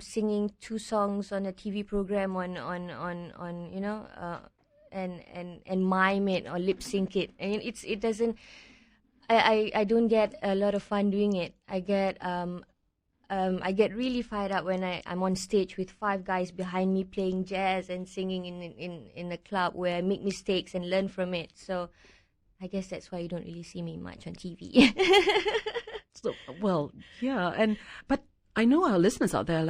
singing 2 songs on a TV program and mime it or lip sync it. And it doesn't. I don't get a lot of fun doing it. I get really fired up when I'm on stage with 5 guys behind me playing jazz and singing in a club where I make mistakes and learn from it. So I guess that's why you don't really see me much on TV. So, well, yeah, but I know our listeners out there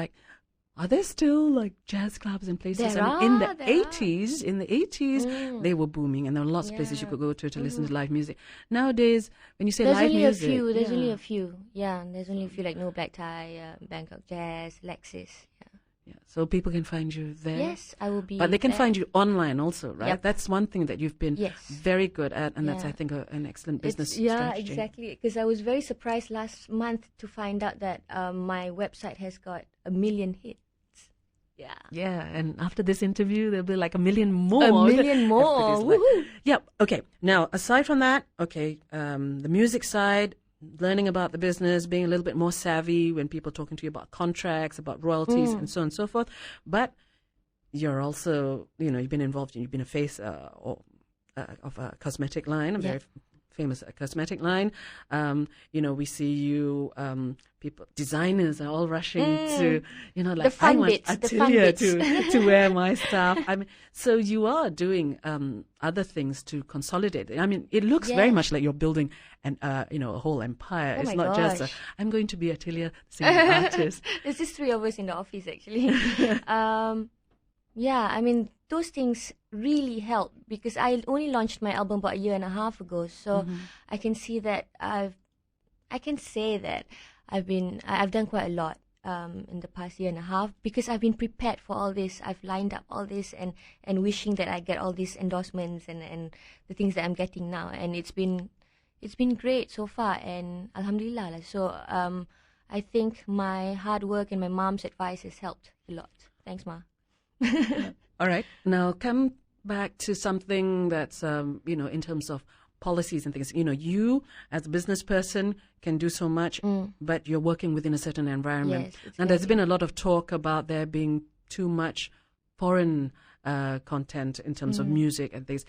are there still like jazz clubs and places? In the 80s, they were booming, and there were lots of places you could go to listen to live music. Nowadays, when you say live music, there's only a few. Yeah, there's only a few like No Black Tie, Bangkok Jazz, Lexis. Yeah, so people can find you there. Yes, I will be. But they can there. find you online also, right? Yep. That's one thing that you've been very good at, and that's, I think, an excellent business strategy. Yeah, exactly. Because I was very surprised last month to find out that my website has got 1 million hits. Yeah. Yeah, and after this interview, there'll be like 1 million more. 1 million more. Woohoo! Yep. Okay. Now, aside from that, the music side, learning about the business, being a little bit more savvy when people are talking to you about contracts, about royalties, and so on and so forth. But you're also, you've been involved, you've been a face of a cosmetic line, a very famous cosmetic line. We see you, designers are all rushing to, like, I want Atilia to wear my stuff. I mean, so you are doing other things to consolidate. I mean, it looks very much like you're building a whole empire. Oh, it's my not gosh. just I'm going to be Atilia, singing artist. There's just 3 of us in the office, actually. Yeah, I mean, those things really help because I only launched my album about 1.5 years ago. So I can see that I can say that I've done quite a lot in the past 1.5 years because I've been prepared for all this. I've lined up all this and wishing that I get all these endorsements and the things that I'm getting now. And it's been great so far, and alhamdulillah. So I think my hard work and my mom's advice has helped a lot. Thanks, Ma. All right. Now come back to something that's, in terms of policies and things. You as a business person can do so much, but you're working within a certain environment. Yes, exactly. And there's been a lot of talk about there being too much foreign content in terms of music and things.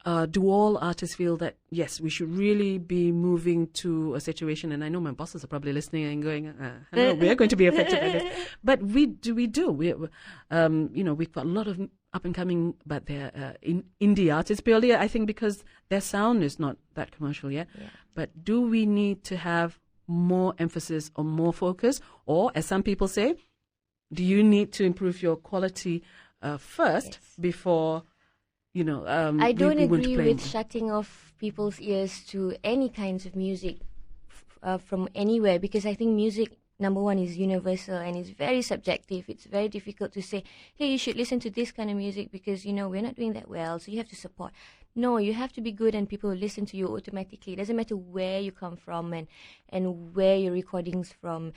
Do all artists feel that, yes, we should really be moving to a situation, and I know my bosses are probably listening and going, no, we're going to be affected by this. But we do. We've got a lot of up-and-coming, but they're indie artists purely, I think, because their sound is not that commercial yet. Yeah. But do we need to have more emphasis or more focus? Or, as some people say, do you need to improve your quality first before... I don't agree with shutting off people's ears to any kinds of music from anywhere, because I think music, number one, is universal and it's very subjective. It's very difficult to say, hey, you should listen to this kind of music because, we're not doing that well, so you have to support. No, you have to be good and people will listen to you automatically. It doesn't matter where you come from and where your recording's from.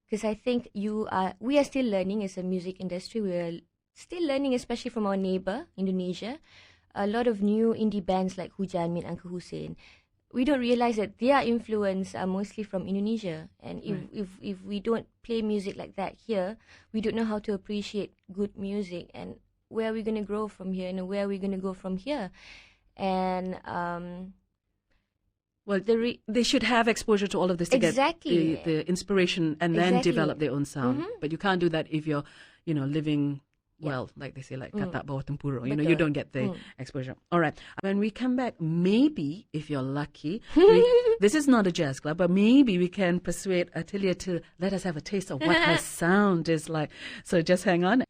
Because I think we are still learning as a music industry. We're still learning, especially from our neighbor, Indonesia. A lot of new indie bands like Hujan, Min Uncle Hussein. We don't realize that their influence are mostly from Indonesia. And if we don't play music like that here, we don't know how to appreciate good music and where are we going to grow from here and where are we going to go from here. And they should have exposure to all of this to get the inspiration and then develop their own sound. But you can't do that if you're, living... Well, like they say, like katak bawah tempurung, you don't get the exposure. All right. When we come back, maybe, if you're lucky, this is not a jazz club, but maybe we can persuade Atilia to let us have a taste of what her sound is like. So just hang on.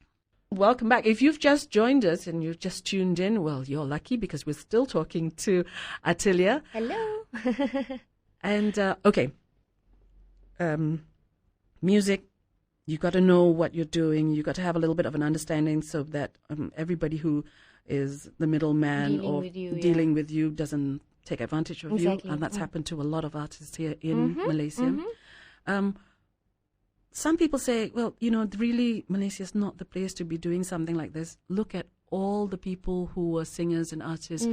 Welcome back. If you've just joined us and you've just tuned in, well, you're lucky because we're still talking to Atilia. Hello. And, music. You got to know what you're doing. You got to have a little bit of an understanding so that everybody who is the middleman dealing with you doesn't take advantage of you. And that's happened to a lot of artists here in Malaysia. Some people say, well, really Malaysia is not the place to be doing something like this. Look at all the people who were singers and artists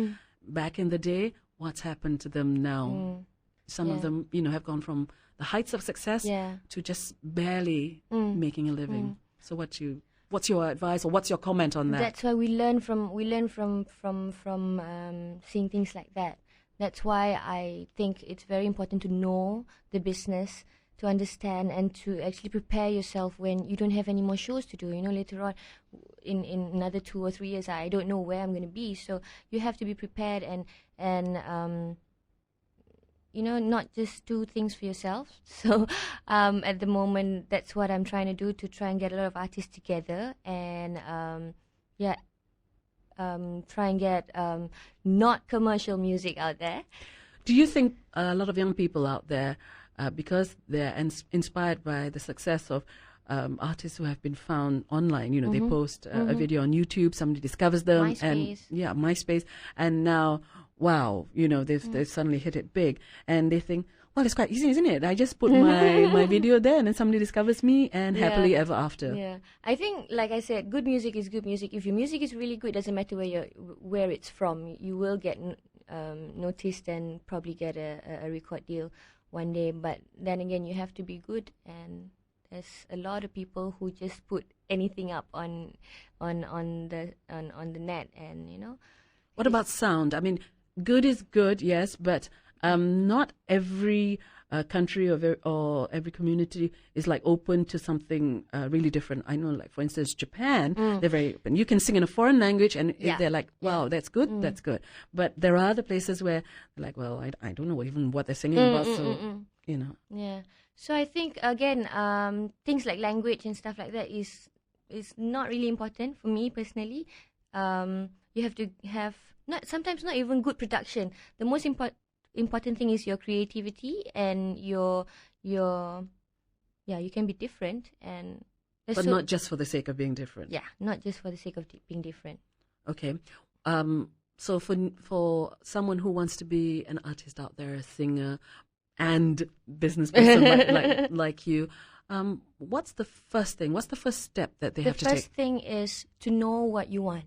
back in the day. What's happened to them now? Some of them, have gone from the heights of success to just barely making a living. So what's your advice, or what's your comment on that? That's why we learn from seeing things like that. That's why I think it's very important to know the business, to understand, and to actually prepare yourself when you don't have any more shows to do. Later on, in another 2 or 3 years, I don't know where I'm going to be. So you have to be prepared and not just do things for yourself. So at the moment, that's what I'm trying to do, to try and get a lot of artists together and try and get not commercial music out there. Do you think a lot of young people out there, because they're inspired by the success of artists who have been found online, they post a video on YouTube, somebody discovers them, MySpace, and now, wow, they've suddenly hit it big, and they think, well, it's quite easy, isn't it? I just put my video there, and then somebody discovers me, and happily ever after. Yeah, I think, like I said, good music is good music. If your music is really good, doesn't matter where it's from, you will get noticed and probably get a record deal one day. But then again, you have to be good, and there's a lot of people who just put anything up on the net, and What about sound? I mean, good is good, yes, but not every country or every community is like open to something really different. I know, like for instance, Japan, they're very open. You can sing in a foreign language, and they're like, wow, that's good, that's good. But there are other places where they're like, well, I don't know even what they're singing about, so Yeah. So I think again, things like language and stuff like that is not really important for me personally. You have to have sometimes not even good production. The most important thing is your creativity and you can be different, and but not just for the sake of being different. Yeah, not just for the sake of being different. Okay. So for someone who wants to be an artist out there, a singer and business person like you, what's the first thing? What's the first step that they have to take? The first thing is to know what you want.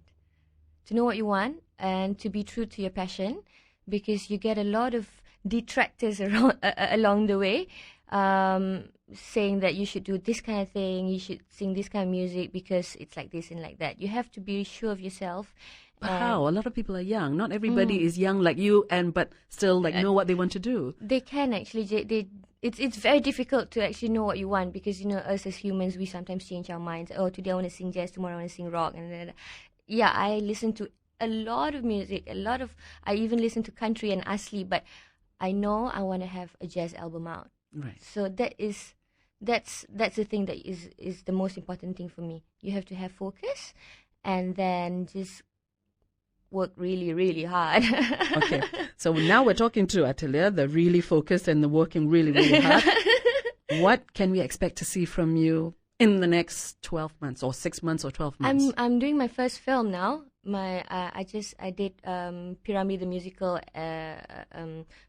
To know what you want and to be true to your passion, because you get a lot of detractors along the way, saying that you should do this kind of thing, you should sing this kind of music because it's like this and like that. You have to be sure of yourself. But how? A lot of people are young. Not everybody is young like you, but still know what they want to do. They can actually. It's very difficult to actually know what you want, because us as humans, we sometimes change our minds. Oh, today I want to sing jazz, tomorrow I want to sing rock, and then, I listen to a lot of music. I even listen to country and asli, but I know I want to have a jazz album out. Right. So that's the thing that is the most important thing for me. You have to have focus, and then just work really, really hard. Okay. So now we're talking to Atilia, the really focused and the working really, really hard. What can we expect to see from you in the next 12 months or 6 months or 12 months? I'm doing my first film now. I did Pyramid the musical a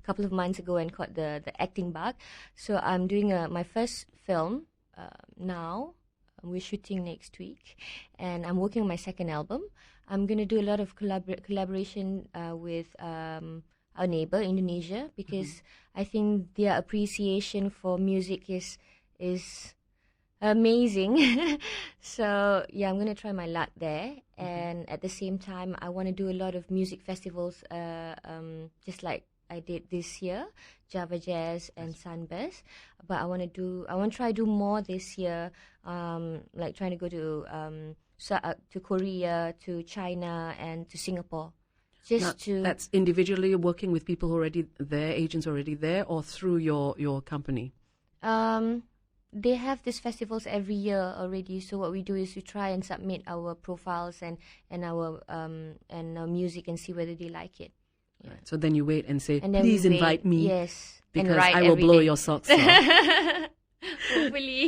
couple of months ago and caught the acting bug. So I'm doing my first film now. We're shooting next week, and I'm working on my second album. I'm going to do a lot of collaboration with our neighbor, Indonesia, because I think their appreciation for music is amazing. So I'm going to try my luck there, and at the same time I want to do a lot of music festivals, just like I did this year, Java Jazz and Sunburst. But I want to try to do more this year, like trying to go to Korea, to China, and to Singapore. That's individually working with people already there, agents already there, or through your company? They have these festivals every year already. So what we do is we try and submit our profiles and our music and see whether they like it. Yeah. Right. So then you wait and say, please invite me. Yes. Because I will blow your socks off. Hopefully.